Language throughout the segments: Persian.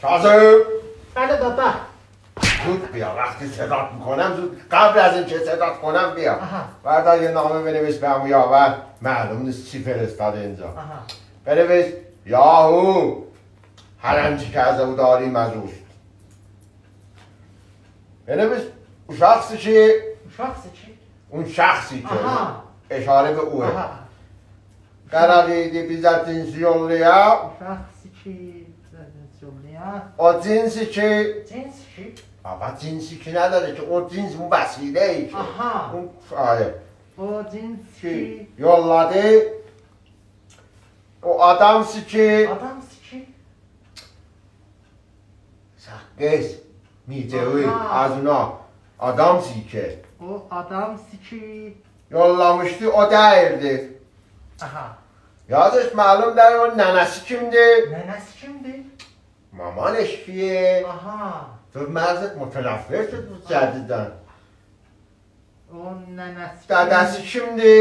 کاظم بله بابا. زود بیا، وقتی صدات میکنم زود، قبل از اینکه صدات کنم بیا. بردار یه نامه بنویس به عمو یاور، معلوم نیست چی فرستاده اینجا. بنویس یاهو هر آنچه که از او داریم از اوست. بنویس اون شخصی چی؟ اون شخصی که اشاره به اوه. قراری بیزاتینسیونلیا شخصی چی؟ o جنسی که جنس چی؟ بابا جنسی که نداره که o جنس اون وسیله ای که اون آره o جنس چی؟ yolladı o adamsı ki adamsı ki sakız micevi az ona adamsı ki o adamsı ki yollamıştı o değildi. Yadış malum der o nenesi kimdi? Nenesi kimdi? Mamanش کیه؟ تو مغزت متنفر شد جدیدن. اون ننسی داداش kimdi؟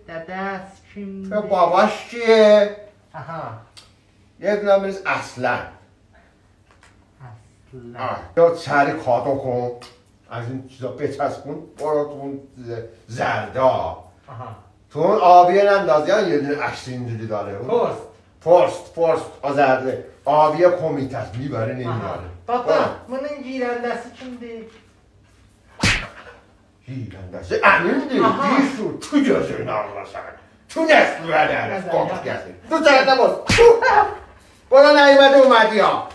داداش kimdi؟ تو باباش کیه؟ یه دونه بریز اصلا. یا سری کادو کن از این چیزا بچسبون برو تو اون زردا. تو اون آبیه نندازی یه دونه عکس اینجوری داره. پرست آزرده آبیه کمیتست میبره نمیاره. بابا bunun گیرندسی kimdi؟ گیرندسی امین دیر شد تو جزوی نامرسن تو نسل بره تو چرا نبود برو نیمده اومدی ها